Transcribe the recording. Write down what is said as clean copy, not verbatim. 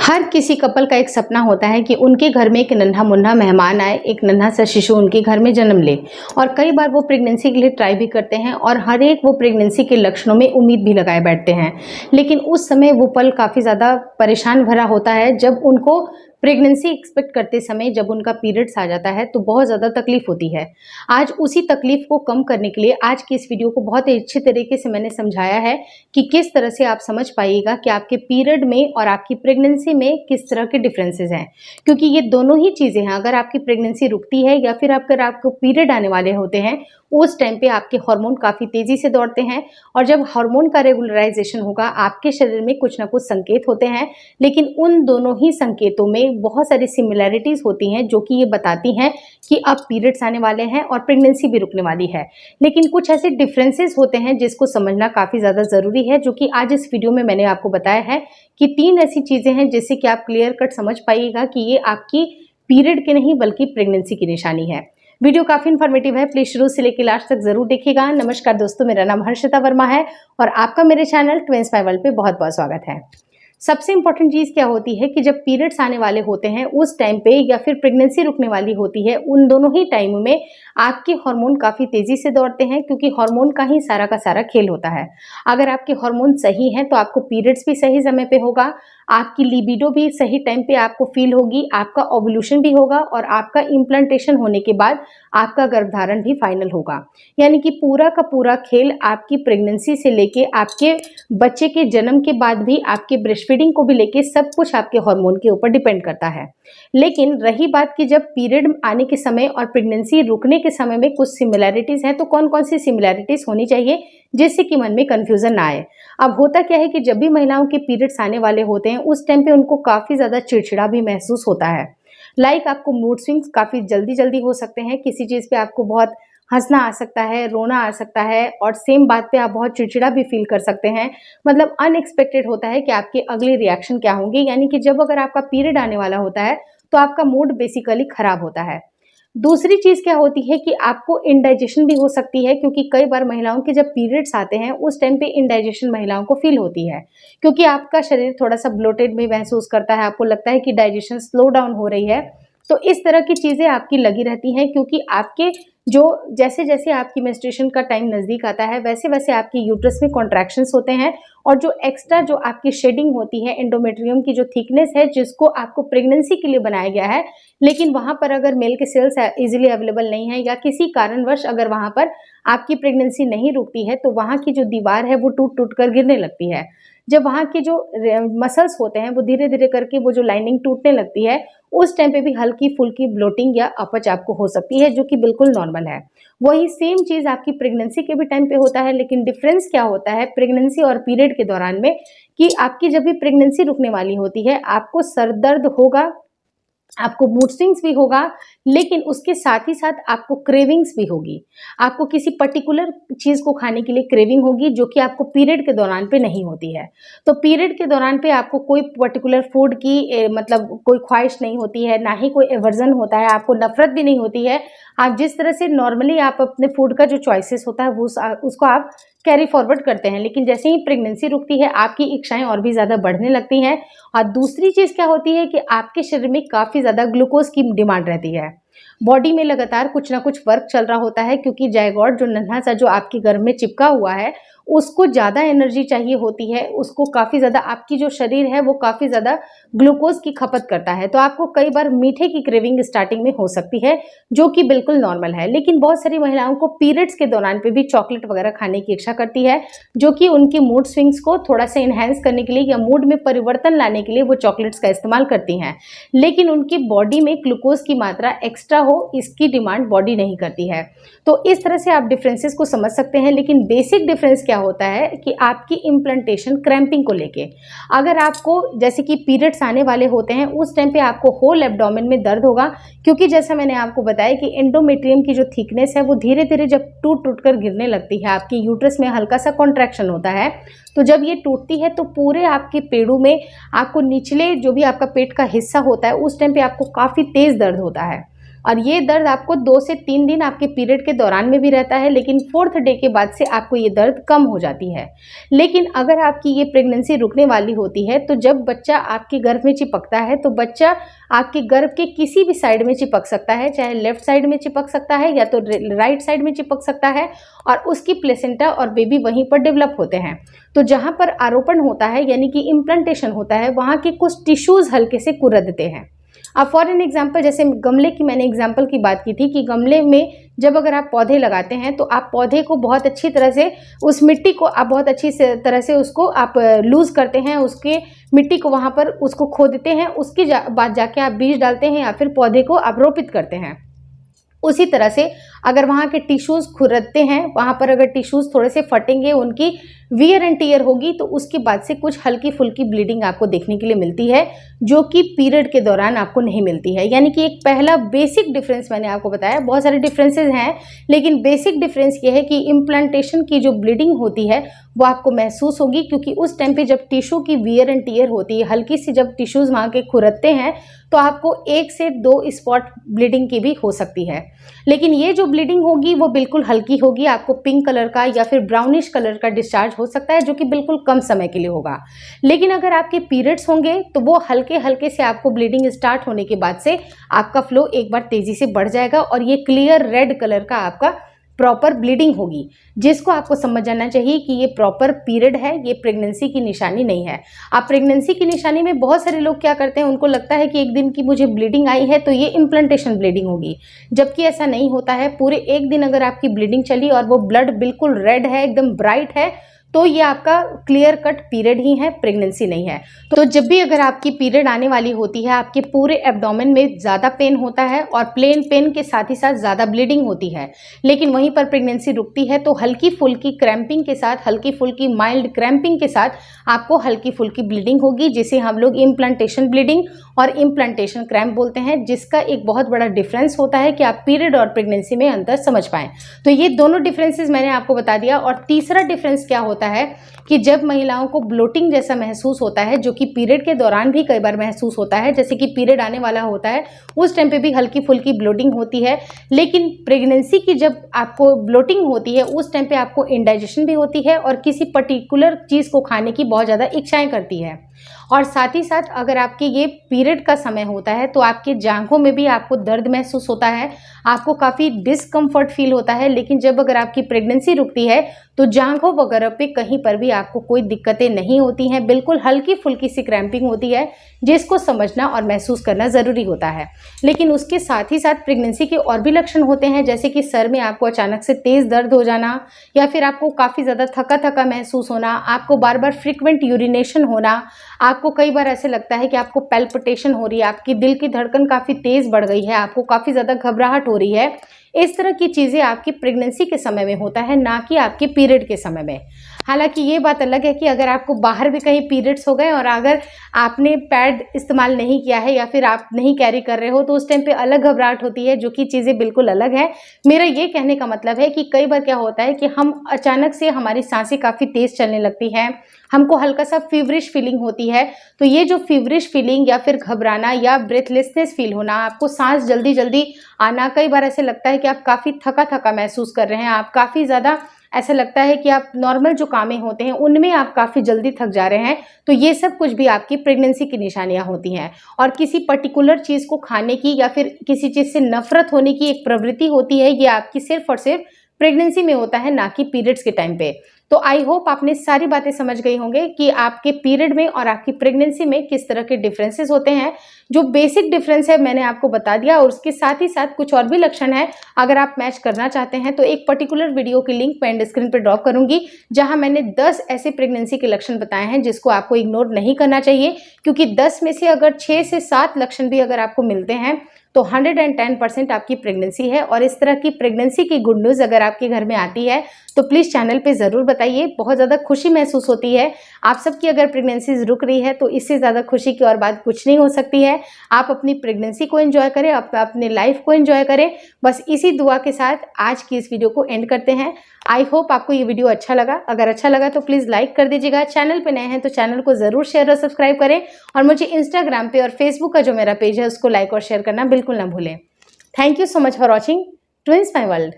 हर किसी कपल का एक सपना होता है कि उनके घर में एक नन्हा मुन्ना मेहमान आए, एक नन्हा सा शिशु उनके घर में जन्म ले। और कई बार वो प्रेगनेंसी के लिए ट्राई भी करते हैं और हर एक वो प्रेगनेंसी के लक्षणों में उम्मीद भी लगाए बैठते हैं। लेकिन उस समय वो पल काफ़ी ज़्यादा परेशान भरा होता है जब उनको प्रेगनेंसी एक्सपेक्ट करते समय जब उनका पीरियड्स आ जाता है तो बहुत ज़्यादा तकलीफ होती है। आज उसी तकलीफ को कम करने के लिए आज की इस वीडियो को बहुत ही अच्छे तरीके से मैंने समझाया है कि किस तरह से आप समझ पाइएगा कि आपके पीरियड में और आपकी प्रेगनेंसी में किस तरह के डिफरेंसेस हैं। क्योंकि ये दोनों ही चीज़ें हैं, अगर आपकी प्रेगनेंसी रुकती है या फिर अगर आपको पीरियड आने वाले होते हैं, उस टाइम पे आपके हार्मोन काफ़ी तेज़ी से दौड़ते हैं। और जब हार्मोन का रेगुलराइजेशन होगा, आपके शरीर में कुछ ना कुछ संकेत होते हैं, लेकिन उन दोनों ही संकेतों में बहुत सारी सिमिलैरिटीज़ होती हैं जो कि ये बताती हैं कि अब पीरियड्स आने वाले हैं और प्रेगनेंसी भी रुकने वाली है। लेकिन कुछ ऐसे डिफरेंसेस होते हैं जिसको समझना काफ़ी ज़्यादा ज़रूरी है, जो कि आज इस वीडियो में मैंने आपको बताया है कि 3 ऐसी चीज़ें हैं जिससे कि आप क्लियर कट समझ पाइएगा कि ये आपकी पीरियड की नहीं बल्कि प्रेगनेंसी की निशानी है। वीडियो काफ़ी इन्फॉर्मेटिव है, प्लीज शुरू से लेकर लास्ट तक जरूर देखिएगा। नमस्कार दोस्तों, मेरा नाम हर्षिता वर्मा है और आपका मेरे चैनल ट्विंस बाय वर्ल्ड पे बहुत बहुत स्वागत है। सबसे इंपॉर्टेंट चीज़ क्या होती है कि जब पीरियड्स आने वाले होते हैं उस टाइम पे या फिर प्रेगनेंसी रुकने वाली होती है, उन दोनों ही टाइम में आपके हार्मोन काफ़ी तेज़ी से दौड़ते हैं, क्योंकि हार्मोन का ही सारा का सारा खेल होता है। अगर आपके हार्मोन सही हैं तो आपको पीरियड्स भी सही समय पे होगा, आपकी लिबिडो भी सही टाइम पे आपको फील होगी, आपका ओव्यूलेशन भी होगा और आपका इम्प्लांटेशन होने के बाद आपका गर्भधारण भी फाइनल होगा। यानी कि पूरा का पूरा खेल आपकी प्रेगनेंसी से लेके आपके बच्चे के जन्म के बाद भी आपके ब्रेस्ट फीडिंग को भी लेके सब कुछ आपके हार्मोन के ऊपर डिपेंड करता है। लेकिन रही बात कि जब पीरियड आने के समय और प्रेगनेंसी रुकने के समय में कुछ सिमिलैरिटीज़ हैं, तो कौन कौन सी सिमिलैरिटीज़ होनी चाहिए जिससे कि मन में कन्फ्यूज़न ना आए। अब होता क्या है कि जब भी महिलाओं के पीरियड्स आने वाले होते हैं उस टाइम पे उनको काफ़ी ज़्यादा चिड़चिड़ा भी महसूस होता है। आपको मूड स्विंग्स काफ़ी जल्दी हो सकते हैं, किसी चीज़ पे आपको बहुत हंसना आ सकता है, रोना आ सकता है और सेम बात पे आप बहुत चिड़चिड़ा भी फील कर सकते हैं। मतलब अनएक्सपेक्टेड होता है कि आपके अगले रिएक्शन क्या होंगे। यानी कि जब अगर आपका पीरियड आने वाला होता है तो आपका मूड बेसिकली खराब होता है। दूसरी चीज़ क्या होती है कि आपको इंडाइजेशन भी हो सकती है, क्योंकि कई बार महिलाओं के जब पीरियड्स आते हैं उस टाइम पे इंडाइजेशन महिलाओं को फील होती है, क्योंकि आपका शरीर थोड़ा सा ब्लोटेड भी महसूस करता है, आपको लगता है कि डाइजेशन स्लो डाउन हो रही है। तो इस तरह की चीज़ें आपकी लगी रहती हैं, क्योंकि आपके जो जैसे जैसे आपकी मेंस्ट्रुएशन का टाइम नज़दीक आता है वैसे वैसे आपकी यूट्रस में कॉन्ट्रैक्शंस होते हैं और जो एक्स्ट्रा जो आपकी शेडिंग होती है, एंडोमेट्रियम की जो थिकनेस है जिसको आपको प्रेगनेंसी के लिए बनाया गया है, लेकिन वहाँ पर अगर मेल के सेल्स इजीली अवेलेबल नहीं है या किसी कारणवश अगर वहाँ पर आपकी प्रेगनेंसी नहीं रुकती है तो वहाँ की जो दीवार है वो टूट टूट कर गिरने लगती है। जब वहाँ के जो मसल्स होते हैं वो धीरे धीरे करके वो जो लाइनिंग टूटने लगती है, उस टाइम पे भी हल्की फुल्की ब्लोटिंग या अपच आपको हो सकती है, जो कि बिल्कुल नॉर्मल है। वही सेम चीज़ आपकी प्रेगनेंसी के भी टाइम पे होता है, लेकिन डिफरेंस क्या होता है प्रेगनेंसी और पीरियड के दौरान में कि आपकी जब भी प्रेगनेंसी रुकने वाली होती है आपको सर दर्द होगा, आपको मूड स्विंग्स भी होगा, लेकिन उसके साथ ही साथ आपको क्रेविंग्स भी होगी। आपको किसी पर्टिकुलर चीज़ को खाने के लिए क्रेविंग होगी, जो कि आपको पीरियड के दौरान पे नहीं होती है। तो पीरियड के दौरान पे आपको कोई पर्टिकुलर फूड की मतलब कोई ख्वाहिश नहीं होती है, ना ही कोई एवर्जन होता है, आपको नफ़रत भी नहीं होती है। आप जिस तरह से नॉर्मली आप अपने फूड का जो चॉइसेस होता है वो उसको आप कैरी फॉरवर्ड करते हैं, लेकिन जैसे ही प्रेगनेंसी रुकती है आपकी इच्छाएं और भी ज़्यादा बढ़ने लगती हैं। और दूसरी चीज़ क्या होती है कि आपके शरीर में काफ़ी ज़्यादा ग्लूकोज की डिमांड रहती है। बॉडी में लगातार कुछ ना कुछ वर्क चल रहा होता है, क्योंकि जायगोट जो नन्हा सा जो आपके गर्भ में चिपका हुआ है उसको ज़्यादा एनर्जी चाहिए होती है, उसको काफ़ी ज़्यादा आपकी जो शरीर है वो काफ़ी ज़्यादा ग्लूकोज की खपत करता है। तो आपको कई बार मीठे की क्रेविंग स्टार्टिंग में हो सकती है, जो कि बिल्कुल नॉर्मल है। लेकिन बहुत सारी महिलाओं को पीरियड्स के दौरान पे भी चॉकलेट वगैरह खाने की इच्छा करती है, जो कि उनकी मूड स्विंग्स को थोड़ा सा इन्हेंस करने के लिए या मूड में परिवर्तन लाने के लिए वो चॉकलेट्स का इस्तेमाल करती हैं। लेकिन उनकी बॉडी में ग्लूकोज की मात्रा एक्स्ट्रा हो, इसकी डिमांड बॉडी नहीं करती है। तो इस तरह से आप डिफरेंसेस को समझ सकते हैं। लेकिन बेसिक डिफरेंस क्या होता है कि आपकी इम्प्लांटेशन क्रैम्पिंग को लेके, अगर आपको जैसे कि पीरियड्स आने वाले होते हैं उस टाइम पे आपको होल एब्डोमेन में दर्द होगा, क्योंकि जैसा मैंने आपको बताया कि एंडोमेट्रियम की जो थिकनेस है वो धीरे धीरे जब टूट टूट कर गिरने लगती है, आपकी यूट्रस में हल्का सा कॉन्ट्रैक्शन होता है, तो जब ये टूटती है तो पूरे आपके पेड़ों में आपको निचले जो भी आपका पेट का हिस्सा होता है उस टाइम पे आपको काफ़ी तेज़ दर्द होता है। और ये दर्द आपको 2 से 3 दिन आपके पीरियड के दौरान में भी रहता है, लेकिन 4th डे के बाद से आपको ये दर्द कम हो जाती है। लेकिन अगर आपकी ये प्रेगनेंसी रुकने वाली होती है तो जब बच्चा आपके गर्भ में चिपकता है तो बच्चा आपके गर्भ के किसी भी साइड में चिपक सकता है, चाहे लेफ्ट साइड में चिपक सकता है या तो राइट साइड में चिपक सकता है, और उसकी प्लेसेंटा और बेबी वहीं पर डेवलप होते हैं। तो जहाँ पर आरोपण होता है यानी कि इम्प्लांटेशन होता है, वहाँ के कुछ टिश्यूज़ हल्के से कुरदते हैं। अब फॉर एन एग्जाम्पल, जैसे गमले की मैंने एग्जाम्पल की बात की थी कि गमले में जब अगर आप पौधे लगाते हैं तो आप पौधे को बहुत अच्छी तरह से, उस मिट्टी को आप बहुत अच्छी तरह से उसको आप लूज़ करते हैं, उसके मिट्टी को वहाँ पर उसको खोदते हैं, उसके बाद जाके आप बीज डालते हैं या फिर पौधे को आप रोपित करते हैं। उसी तरह से अगर वहाँ के टिश्यूज़ खुरदते हैं, वहाँ पर अगर टिश्यूज़ थोड़े से फटेंगे, उनकी वियर एंड टियर होगी, तो उसके बाद से कुछ हल्की फुल्की ब्लीडिंग आपको देखने के लिए मिलती है, जो कि पीरियड के दौरान आपको नहीं मिलती है। यानी कि एक पहला बेसिक डिफरेंस मैंने आपको बताया, बहुत सारे डिफरेंसेस हैं, लेकिन बेसिक डिफरेंस ये है कि इम्प्लांटेशन की जो ब्लीडिंग होती है वो आपको महसूस होगी, क्योंकि उस टाइम पे जब टिश्यू की वियर एंड टियर होती है, हल्की सी जब टिश्यूज़ वहाँ के खुरदते हैं, तो आपको 1 से 2 स्पॉट ब्लीडिंग की भी हो सकती है। लेकिन ये जो ब्लीडिंग होगी वो बिल्कुल हल्की होगी, आपको पिंक कलर का या फिर ब्राउनिश कलर का डिस्चार्ज हो सकता है, जो कि बिल्कुल कम समय के लिए होगा। लेकिन अगर आपके पीरियड्स होंगे तो वो हल्के हल्के से आपको ब्लीडिंग स्टार्ट होने के बाद से आपका फ्लो एक बार तेज़ी से बढ़ जाएगा और ये क्लियर रेड कलर का आपका प्रॉपर ब्लीडिंग होगी, जिसको आपको समझ जाना चाहिए कि ये प्रॉपर पीरियड है, ये प्रेगनेंसी की निशानी नहीं है। आप प्रेगनेंसी की निशानी में बहुत सारे लोग क्या करते हैं, उनको लगता है कि एक दिन की मुझे ब्लीडिंग आई है तो ये इम्प्लांटेशन ब्लीडिंग होगी, जबकि ऐसा नहीं होता है। पूरे एक दिन अगर आपकी ब्लीडिंग चली और वो ब्लड बिल्कुल रेड है, एकदम ब्राइट है, तो ये आपका क्लियर कट पीरियड ही है, प्रेगनेंसी नहीं है। तो जब भी अगर आपकी पीरियड आने वाली होती है, आपके पूरे एब्डोमेन में ज़्यादा पेन होता है और प्लेन पेन के साथ ही साथ ज़्यादा ब्लीडिंग होती है, लेकिन वहीं पर प्रेगनेंसी रुकती है तो हल्की फुल्की क्रैम्पिंग के साथ, हल्की फुल्की माइल्ड क्रैम्पिंग के साथ आपको हल्की फुल्की ब्लीडिंग होगी, जिसे हम लोग इम्प्लांटेशन ब्लीडिंग और इम्प्लांटेशन क्रैम्प बोलते हैं, जिसका एक बहुत बड़ा डिफरेंस होता है कि आप पीरियड और प्रेगनेंसी में अंतर समझ पाएँ। तो ये दोनों डिफरेंसेस मैंने आपको बता दिया। और तीसरा डिफरेंस क्या होता है कि जब महिलाओं को ब्लोटिंग जैसा महसूस होता है, जो कि पीरियड के दौरान भी कई बार महसूस होता है, जैसे कि पीरियड आने वाला होता है उस टाइम पे भी हल्की फुल्की ब्लोटिंग होती है, लेकिन प्रेगनेंसी की जब आपको ब्लोटिंग होती है उस टाइम पे आपको इंडाइजेशन भी होती है और किसी पर्टिकुलर चीज़ को खाने की बहुत ज़्यादा इच्छाएं करती है। और साथ ही साथ अगर आपके ये पीरियड का समय होता है तो आपके जांघों में भी आपको दर्द महसूस होता है, आपको काफ़ी डिस्कम्फर्ट फील होता है। लेकिन जब अगर आपकी प्रेगनेंसी रुकती है तो जांघों वगैरह पे कहीं पर भी आपको कोई दिक्कतें नहीं होती हैं, बिल्कुल हल्की फुल्की सी क्रैम्पिंग होती है, जिसको समझना और महसूस करना ज़रूरी होता है। लेकिन उसके साथ ही साथ प्रेगनेंसी के और भी लक्षण होते हैं, जैसे कि सर में आपको अचानक से तेज़ दर्द हो जाना, या फिर आपको काफ़ी ज़्यादा थका थका महसूस होना, आपको बार बार फ्रिक्वेंट यूरिनेशन होना, आपको कई बार ऐसे लगता है कि आपको पैल्पिटेशन हो रही है, आपकी दिल की धड़कन काफ़ी तेज़ बढ़ गई है, आपको काफ़ी ज़्यादा घबराहट हो रही है। इस तरह की चीज़ें आपकी प्रेगनेंसी के समय में होता है, ना कि आपके पीरियड के समय में। हालांकि ये बात अलग है कि अगर आपको बाहर भी कहीं पीरियड्स हो गए और अगर आपने पैड इस्तेमाल नहीं किया है या फिर आप नहीं कैरी कर रहे हो तो उस टाइम पे अलग घबराहट होती है, जो कि चीज़ें बिल्कुल अलग है। मेरा ये कहने का मतलब है कि कई बार क्या होता है कि हम अचानक से हमारी सांसें काफ़ी तेज़ चलने लगती हैं, हमको हल्का सा फीवरिश फीलिंग होती है। तो ये जो फीवरिश फीलिंग या फिर घबराना या ब्रेथलेसनेस फील होना, आपको सांस जल्दी जल्दी आना, कई बार ऐसे लगता है कि आप काफ़ी थका थका महसूस कर रहे हैं, आप काफ़ी ज़्यादा ऐसा लगता है कि आप नॉर्मल जो कामें होते हैं उनमें आप काफ़ी जल्दी थक जा रहे हैं, तो ये सब कुछ भी आपकी प्रेगनेंसी की निशानियां होती हैं। और किसी पर्टिकुलर चीज़ को खाने की या फिर किसी चीज़ से नफरत होने की एक प्रवृत्ति होती है, ये आपकी सिर्फ और सिर्फ प्रेगनेंसी में होता है, ना कि पीरियड्स के टाइम पे। तो आई होप आपने सारी बातें समझ गई होंगे कि आपके पीरियड में और आपकी प्रेगनेंसी में किस तरह के डिफरेंसेस होते हैं। जो बेसिक डिफरेंस है मैंने आपको बता दिया, और उसके साथ ही साथ कुछ और भी लक्षण है। अगर आप मैच करना चाहते हैं तो एक पर्टिकुलर वीडियो की लिंक मैं एंड स्क्रीन पर ड्रॉप करूंगी, जहां मैंने 10 ऐसे प्रेगनेंसी के लक्षण बताए हैं जिसको आपको इग्नोर नहीं करना चाहिए, क्योंकि 10 में से अगर 6 से 7 लक्षण भी अगर आपको मिलते हैं तो 110% आपकी प्रेगनेंसी है। और इस तरह की प्रेगनेंसी की गुड न्यूज़ अगर आपके घर में आती है तो प्लीज़ चैनल पे ज़रूर बताइए, बहुत ज़्यादा खुशी महसूस होती है। आप सबकी अगर प्रेगनेंसीज रुक रही है तो इससे ज़्यादा खुशी की और बात कुछ नहीं हो सकती है। आप अपनी प्रेगनेंसी को एंजॉय करें, अपने लाइफ को एंजॉय करें। बस इसी दुआ के साथ आज की इस वीडियो को एंड करते हैं। आई होप आपको ये वीडियो अच्छा लगा। अगर अच्छा लगा तो प्लीज़ लाइक कर दीजिएगा, चैनल पे नए हैं तो चैनल को ज़रूर शेयर और सब्सक्राइब करें, और मुझे इंस्टाग्राम पे और फेसबुक का जो मेरा पेज है उसको लाइक और शेयर करना बिल्कुल ना भूलें। Thank you so much for watching twins my world.